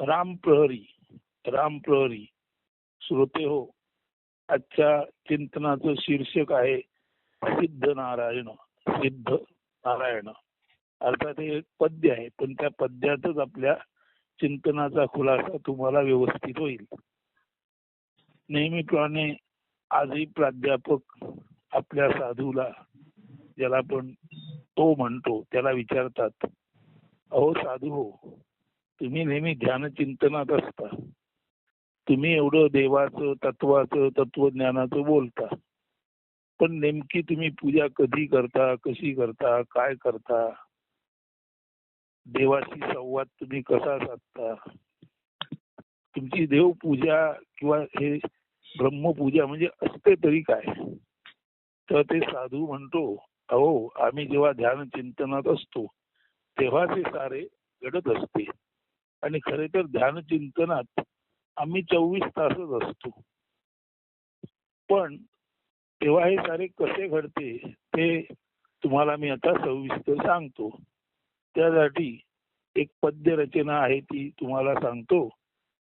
राम प्रहरी. राम प्रहरी श्रोते हो, आजच्या चिंतनाचं शीर्षक आहे सिद्ध नारायण. सिद्ध नारायण अर्थात हे एक पद्य आहे, पण त्या पद्यातच आपल्या चिंतनाचा खुलासा तुम्हाला व्यवस्थित होईल. नेहमीप्रमाणे आजही प्राध्यापक आपल्या साधूला, ज्याला आपण तो म्हणतो, त्याला विचारतात, अहो साधू हो, तुम्ही नेहमी ध्यान चिंतनात असता, तुम्ही एवढं देवाचं, तत्वाचं, तत्वज्ञानाचं बोलता, पण नेमकी तुम्ही पूजा कधी करता, कशी करता, काय करता, देवाशी संवाद तुम्ही कसा साधता, तुमची देवपूजा किंवा हे ब्रह्मपूजा म्हणजे असते तरी काय? तर ते साधू म्हणतो, अहो आम्ही जेव्हा ध्यान चिंतनात असतो तेव्हा ते सारे घडत असते. आणि खरे तर ध्यान चिंतनात आम्ही 24 तासच असतो, पण तेव्हा हे सारे कसे घडते ते तुम्हाला मी आता सविस्तर सांगतो. त्यासाठी एक पद्य रचना आहे, ती तुम्हाला सांगतो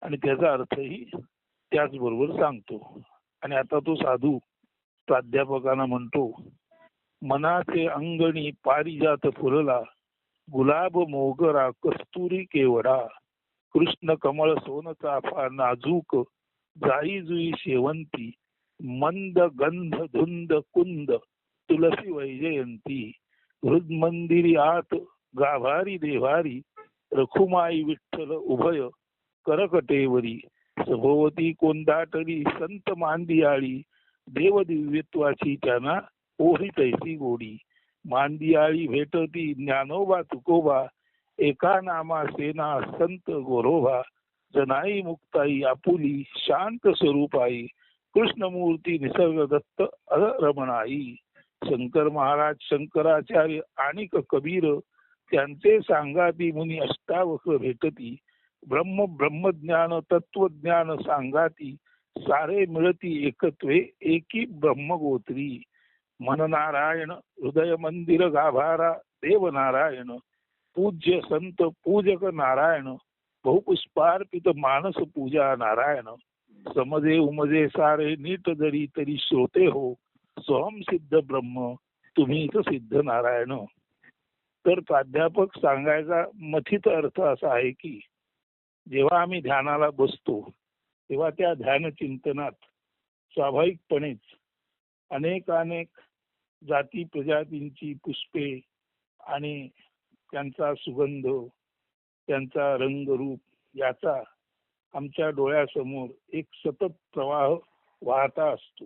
आणि त्याचा अर्थही त्याचबरोबर सांगतो. आणि आता तो साधू प्राध्यापकांना म्हणतो, मनाचे अंगणी पारिजात फुलला, गुलाब मोगरा कस्तुरी केवडा, कृष्ण कमळ सोन चाफा नाजूक, जाई जुई शेवंती, मंद गंध धुंद कुंद, तुलसी वैजयंती, हृदमंदिरी आत गाभारी देवारी, रखुमाई विठ्ठल उभय करकटेवरी, सभोवती कोंदाटरी संत मांदियाळी, देव दिव्यत्वाची त्यांना ओही तैसी गोडी, मांदियाळी भेटती ज्ञानोबा तुकोबा, एका नामा सेना संत गोरोबा, जनाई मुक्ताई आपुली शांत स्वरूपाई, कृष्णमूर्ती निसर्ग दत्त रमणाई. शंकर महाराज शंकराचार्य आणि कबीर, त्यांचे सांगाती मुनी अष्टावक्र भेटती, ब्रह्म ब्रह्मज्ञान तत्वज्ञान सांगाती, सारे मिळती एकत्वे एकी ब्रह्मगोत्री. मन नारायण हृदय मंदिर गाभारा, देव नारायण पूज्य संत पूजक नारायण, बहुपुष्पार्पित मानस पूजा नारायण. समजे उमजे सारे नीट जरी तरी श्रोते हो, स्वहम सिद्ध ब्रह्म तुम्हीच सिद्ध नारायण. तर प्राध्यापक सांगायचा मथित अर्थ असा आहे की जेव्हा आम्ही ध्यानाला बसतो तेव्हा त्या ध्यान चिंतनात स्वाभाविकपणेच अनेक जाती प्रजातींची पुष्पे आणि त्यांचा सुगंध, त्यांचा रंगरूप याचा आमच्या डोळ्यासमोर एक सतत प्रवाह वाहता असतो.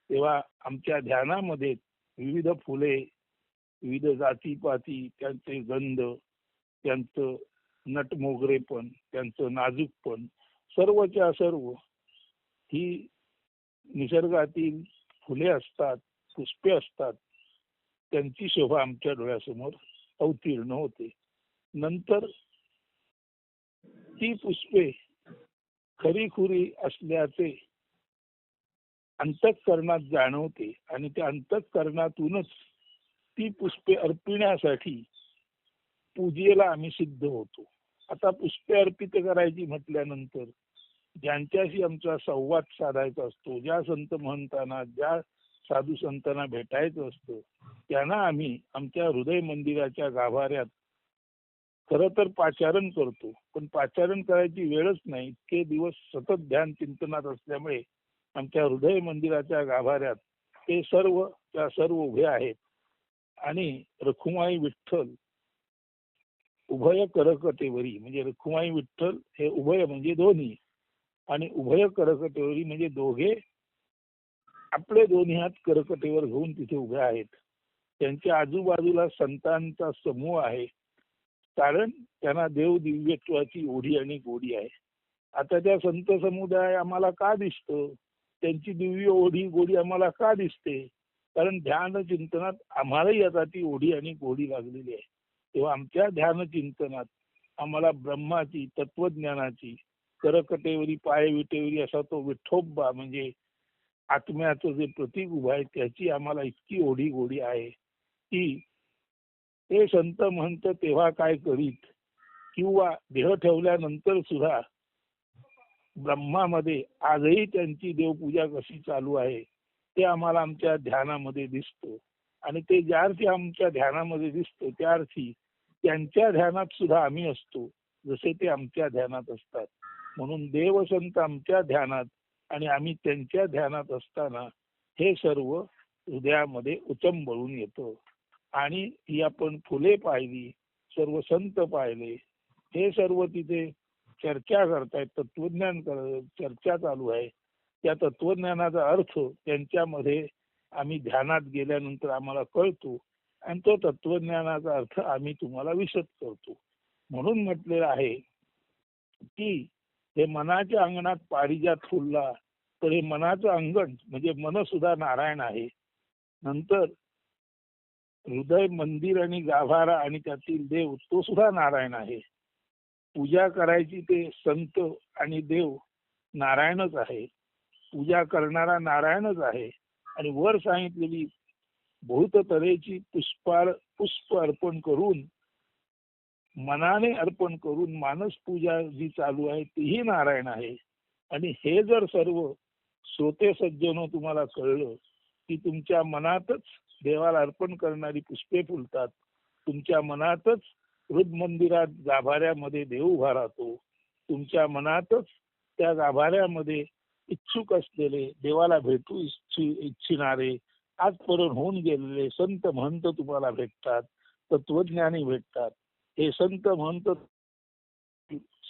तेव्हा आमच्या ध्यानामध्ये विविध फुले, विविध जातीपाती, त्यांचे गंध, त्यांचं नटमोगरेपण, त्यांचं नाजूकपण, सर्वच्या सर्व ही निसर्गातील फुले असतात, पुष्पे असतात, त्यांची शोभा आमच्या डोळ्यासमोर अवतीर्ण होते. नंतर ती पुष्पे खरीखुरी असल्याचे अंतःकरणात जाणवते आणि त्या अंतःकरणातूनच ती पुष्पे अर्पिण्यासाठी पूजेला आम्ही सिद्ध होतो. आता पुष्पे अर्पित करायची म्हटल्यानंतर ज्यांच्याशी आमचा संवाद साधायचा असतो, ज्या संत महंतांना, ज्या साधू संतांना भेटायचं असतं, त्यांना आम्ही आमच्या हृदय मंदिराच्या गाभाऱ्यात खरं तर पाचारण करतो, पण पाचारण करायची वेळच नाही. इतके दिवस सतत ध्यान चिंतनात असल्यामुळे आमच्या हृदय मंदिराच्या गाभाऱ्यात ते सर्व उभे आहेत. आणि रखुमाई विठ्ठल उभय करकटेवरी, म्हणजे रखुमाई विठ्ठल हे उभय म्हणजे दोन्ही, आणि उभय करकटेवरी म्हणजे दोघे आपले दोन्ही हात करकटेवर घेऊन तिथे उभे आहेत. त्यांच्या आजूबाजूला संतांचा समूह आहे, कारण त्यांना देव दिव्यत्वाची ओढी आणि गोडी आहे. आता त्या संत समुदाय आम्हाला का दिसतो, त्यांची दिव्य ओढी गोडी आम्हाला का दिसते, कारण ध्यान चिंतनात आम्हालाही आता ती ओढी आणि गोडी लागलेली आहे. तेव्हा आमच्या ध्यान चिंतनात आम्हाला ब्रह्माची, तत्वज्ञानाची, करकटेवरी पाय विटेवरी असा तो विठोबा म्हणजे आत्म्याचं जे प्रतीक उभं आहे त्याची आम्हाला इतकी ओढी गोडी आहे की ते संत म्हणत तेव्हा काय करीत, किंवा देह ठेवल्यानंतर सुद्धा ब्रह्मामध्ये आजही त्यांची देवपूजा कशी चालू आहे ते आम्हाला आमच्या ध्यानामध्ये दिसतं. आणि ते ज्या अर्थी आमच्या ध्यानामध्ये दिसतं त्या अर्थी त्यांच्या ध्यानात सुद्धा आम्ही असतो, जसे ते आमच्या ध्यानात असतात. म्हणून देवसंत आमच्या ध्यानात आणि आम्ही त्यांच्या ध्यानात असताना हे सर्व हृदयामध्ये उचंबळून येतं. आणि ही आपण फुले पाहिली, सर्व संत पाहिले, हे सर्व तिथे चर्चा करतायत, तत्वज्ञान चर्चा चालू आहे. त्या तत्वज्ञानाचा अर्थ त्यांच्यामध्ये आम्ही ध्यानात गेल्यानंतर आम्हाला कळतो आणि तो तत्वज्ञानाचा अर्थ आम्ही तुम्हाला विशद करतो. म्हणून म्हटलेलं आहे की हे मनाच्या अंगणात पारिजात फुलला, तर हे मनाचं अंगण म्हणजे मन सुद्धा नारायण आहे. नंतर हृदय मंदिर आणि गाभारा आणि त्यातील देव तो सुद्धा नारायण आहे. पूजा करायची ते संत आणि देव नारायणच आहे. पूजा करणारा नारायणच आहे. आणि वर सांगितलेली बहुत तऱ्हेची पुष्प अर्पण करून, मनाने अर्पण करून मानस पूजा जी चालू आहे तीही नारायण आहे. आणि हे जर सर्व श्रोते सज्जनो तुम्हाला कळलं की तुमच्या मनातच देवाला अर्पण करणारी पुष्पे फुलतात, तुमच्या मनातच हृद मंदिरात गाभाऱ्यामध्ये देव उभा राहतो, तुमच्या मनातच त्या गाभाऱ्यामध्ये इच्छुक असलेले देवाला भेटू इच्छिणारे आजपर्यंत होऊन गेलेले संत महंत तुम्हाला भेटतात, तत्वज्ञानी भेटतात. हे संत महंत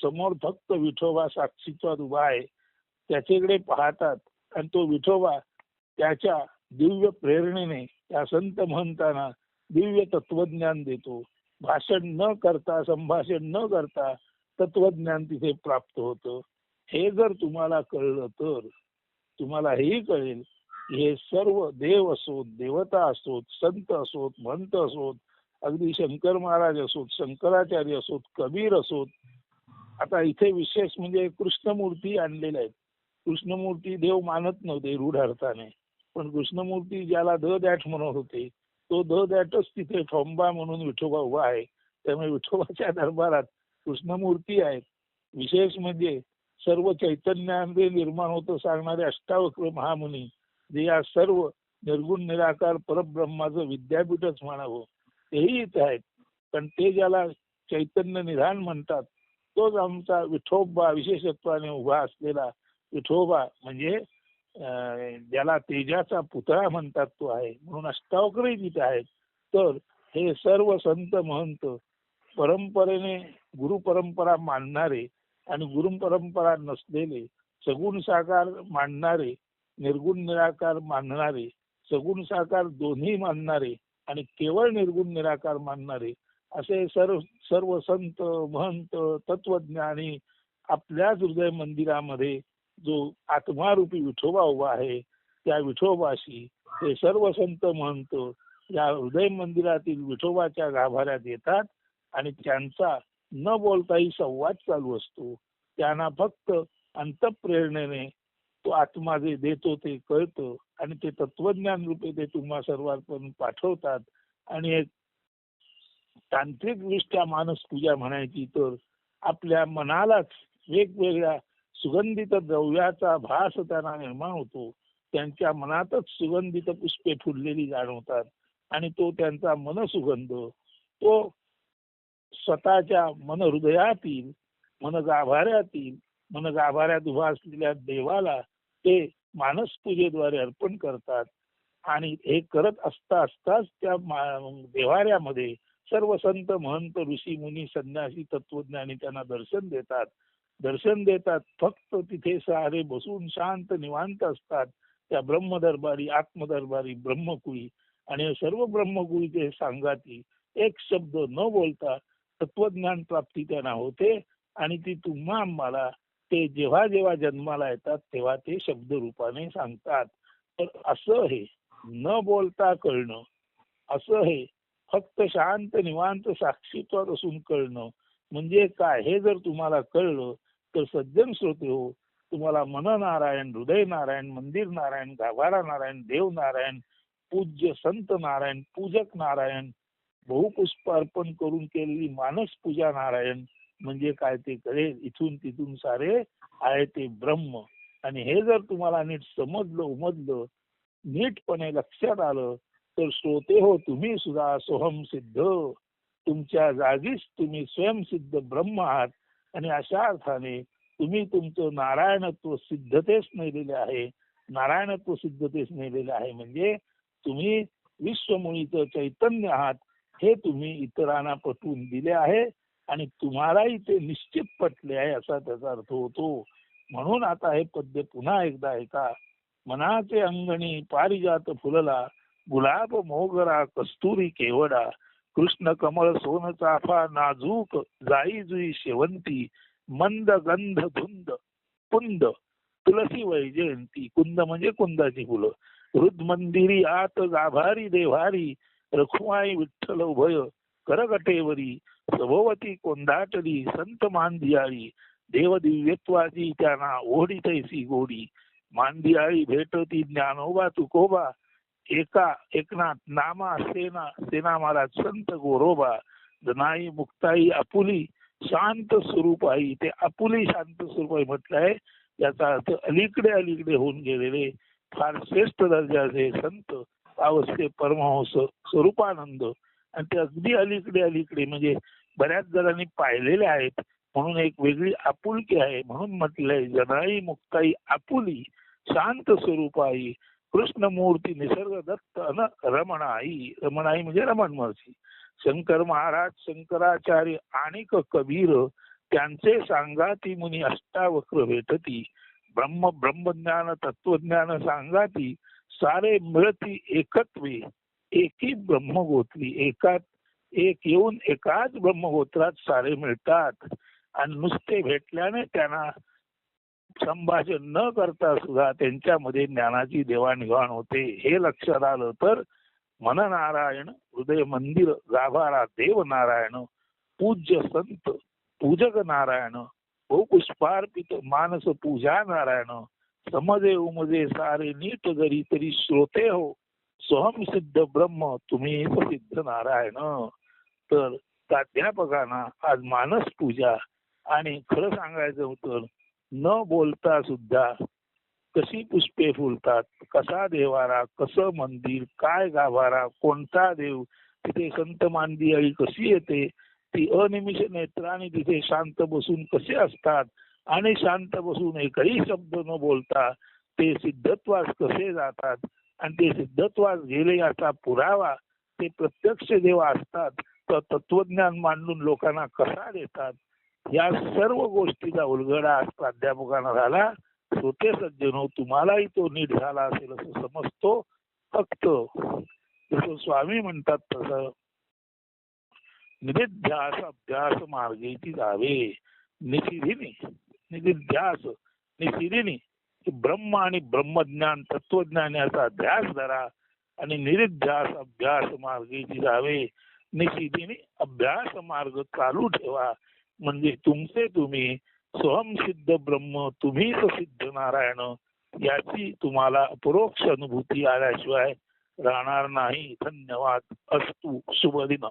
समोर फक्त विठोबा साक्षीत्वात उभा आहे त्याच्याकडे पाहतात आणि तो विठोबा त्याच्या दिव्य प्रेरणेने त्या संत महंतांना दिव्य तत्वज्ञान देतो. भाषण न करता, संभाषण न करता तत्वज्ञान तिथे प्राप्त होतं. हे जर तुम्हाला कळलं तर तुम्हाला हेही कळेल की हे सर्व देव असोत, देवता असोत, संत असोत, महंत असोत, अगदी शंकर महाराज असोत, शंकराचार्य असोत, कबीर असोत. आता इथे विशेष म्हणजे कृष्णमूर्ती आणलेल्या आहेत. कृष्णमूर्ती देव मानत नव्हते रूढ अर्थाने, पण कृष्णमूर्ती ज्याला द दॅट म्हणत होते तो द दॅटच तिथे ठोंबा म्हणून विठोबा उभा आहे. त्यामुळे विठोबाच्या दरबारात कृष्णमूर्ती आहेत. विशेष म्हणजे सर्व चैतन्यामध्ये निर्माण होतं सांगणारे अष्टावक्र महामुनी, जे या सर्व निर्गुण निराकार परब्रह्माचं विद्यापीठच म्हणावं, तेही इथे आहेत. पण ते ज्याला चैतन्य निधान म्हणतात तोच आमचा विठोबा विशेषत्वाने उभा असलेला विठोबा म्हणजे ज्याला तेजाचा पुतळा म्हणतात तो आहे. म्हणून अष्टावक्रही तिथे आहेत. तर हे सर्व संत महंत परंपरेने गुरु परंपरा मानणारे आणि गुरु परंपरा नसलेले, सगुण साकार मानणारे, निर्गुण निराकार मानणारे, सगुण साकार दोन्ही मानणारे आणि केवळ निर्गुण निराकार मानणारे असे सर्व संत महंत तत्वज्ञानी आपल्याच हृदय मंदिरामध्ये जो आत्मारूपी विठोबा उभा आहे त्या विठोबाशी हे सर्व संत महंत या हृदय मंदिरातील विठोबाच्या गाभाऱ्यात येतात आणि त्यांचा न बोलताही संवाद चालू असतो. त्यांना फक्त अंतःप्रेरणेने तो आत्मा जे देतो ते कळतं आणि ते तत्वज्ञान रूपे ते तुम्हा सर्वांपर्यंत पाठवतात. आणि एक तांत्रिकदृष्ट्या मानस पूजा म्हणायची तर आपल्या मनालाच वेगवेगळ्या सुगंधित द्रव्याचा भास त्यांना निर्माण होतो. त्यांच्या मनातच सुगंधित पुष्पे फुललेली जाणवतात आणि तो त्यांचा मनसुगंध तो स्वतःच्या मन हृदयातील, मन गाभाऱ्यात उभा असलेल्या देवाला ते मानस पूजेद्वारे अर्पण करतात. आणि हे करत असताच त्या देवाऱ्यामध्ये सर्व संत महंत ऋषी मुनी संन्यासी तत्वज्ञानी त्यांना दर्शन देतात. फक्त तिथे सारे बसून शांत निवांत असतात त्या ब्रह्मदरबारी, आत्मदरबारी, ब्रह्मकुळी. आणि हे सर्व ब्रह्मकुळीचे सांगाती एक शब्द न बोलता तत्वज्ञान प्राप्ती त्यांना होते. आणि ती तुम्हा आम्हाला ते जेव्हा जेव्हा जन्माला येतात तेव्हा ते शब्द रूपाने सांगतात. तर असं हे न बोलता कळणं, असं हे फक्त शांत निवांत साक्षीत्वात असून कळणं म्हणजे काय हे जर तुम्हाला कळलं तर सज्जन श्रोते हो, तुम्हाला मन नारायण, हृदय नारायण, मंदिर नारायण, गाभारा नारायण, देव नारायण, पूज्य संत नारायण, पूजक नारायण, बहुपुष्प अर्पण करून केलेली मानस पूजा नारायण म्हणजे काय ते कळेल. इथून तिथून सारे आहे ते ब्रह्म. आणि हे जर तुम्हाला नीट समजलं उमजलं, नीटपणे लक्षात आलं, तर श्रोते हो तुम्ही सुद्धा सोहम सिद्ध, तुमच्या जागीच तुम्ही स्वयंसिद्ध ब्रह्म आहात. आणि अशा अर्थाने तुम्ही तुमचं नारायणत्व सिद्धतेस नेलेले आहे. नारायणत्व सिद्धतेस नेलेले आहे म्हणजे तुम्ही विश्वमुळीचं चैतन्य आहात, हे तुम्ही इतरांना पटवून दिले आहे आणि तुम्हालाही ते निश्चित पटले आहे, असा त्याचा अर्थ होतो. म्हणून आता हे पद्य पुन्हा एकदा ऐका. मनाचे अंगणी पारिजात फुलला, गुलाब मोगरा कस्तुरी केवडा, कृष्ण कमळ सोन चाफा नाजूक, जाई जुई शेवंती, मंद गंध धुंद कुंद, तुलसी वैजयंती. कुंद म्हणजे कुंदाची फुलं. हृद मंदिरी आत गाभारी देवारी, रखुमाई विठ्ठल उभय करगटेवरी, सभोवती कोंदाटली संत मांदियाळी, देव दिव्यत्वाची त्यांना ओढी तैसी गोडी, मांदियाळी भेटती ज्ञानोबा तुकोबा, एका एकनाथ नामा सेना सेना महाराज संत गोरोबा, जनाई मुक्ताई आपुली शांत स्वरूपाई. ते आपुली शांत स्वरूपाई म्हटलंय, याचा अर्थ अलीकडे अलीकडे होऊन गेलेले फार श्रेष्ठ दर्जाचे संत अवस्थे परमहंस स्वरूपानंद. आणि ते अगदी अलीकडे अलीकडे म्हणजे बऱ्याच जणांनी पाहिलेले आहेत, म्हणून एक वेगळी आपुलकी आहे. म्हणून म्हटलंय जनाई मुक्ताई आपुली शांत स्वरूपाई, कृष्णमूर्ती निसर्ग दत्त अन रमणाई. रमणाई म्हणजे रमण महर्षी, शंकर महाराज शंकराचार्य आणि कबीर, त्यांचे सांगाती मुनी अष्टावक्र भेटती, ब्रह्म ब्रह्मज्ञान तत्वज्ञान सांगाती, सारे मिळती एकत्वे एकी ब्रह्मगोत्री. एकात एक येऊन एकाच ब्रह्मगोत्रात सारे मिळतात. आणि नुसते भेटल्याने त्यांना संभाषण न करता सुद्धा त्यांच्यामध्ये ज्ञानाची देवाणघेवाण होते. हे लक्षात आलं तर मन नारायण, हृदय मंदिर गाभारा देव नारायण, पूज्य संत पूजक नारायण, बहुपुष्पार्पित मानस पूजा नारायण, समजे उमजे सारे नीट जरी तरी श्रोते हो, सोहम सिद्ध ब्रह्म तुम्ही सिद्ध नारायण. तर प्राध्यापकांना आज मानस पूजा आणि खरं सांगायचं होतं न बोलता सुद्धा कशी पुष्पे फुलतात, कसा देवारा, कसं मंदिर, काय गाभारा, कोणता देव, तिथे संत मांदियाळी कशी येते, ती अनिमिष नेत्राने तिथे शांत बसून कसे असतात आणि शांत बसून एकही शब्द न बोलता ते सिद्धत्वास कसे जातात आणि ते सिद्धत्वास गेले याचा पुरावा ते प्रत्यक्ष जेव्हा असतात तर तत्वज्ञान मांडून लोकांना कसा देतात, या सर्व गोष्टीचा उलगडा आज प्राध्यापकांना झाला. श्रोते सज्जनो तुम्हालाही तो नीट झाला असेल असं समजतो. फक्त जसं स्वामी म्हणतात तसं निधिध्यास अभ्यास मार्गेची जावे. निशिधीने निधिध्यास निशिधीने ब्रह्म आणि ब्रह्मज्ञान तत्वज्ञान याचा ध्यास धरा आणि निरिध्यास अभ्यास मार्गेची जावे. निशिधीने अभ्यास मार्ग चालू ठेवा म्हणजे तुमचे तुम्ही सोहम सिद्ध ब्रह्म तुम्हीच सिद्ध नारायण याची तुम्हाला अपरोक्ष अनुभूती आल्याशिवाय राहणार नाही. धन्यवाद. अस्तु. शुभ दिन.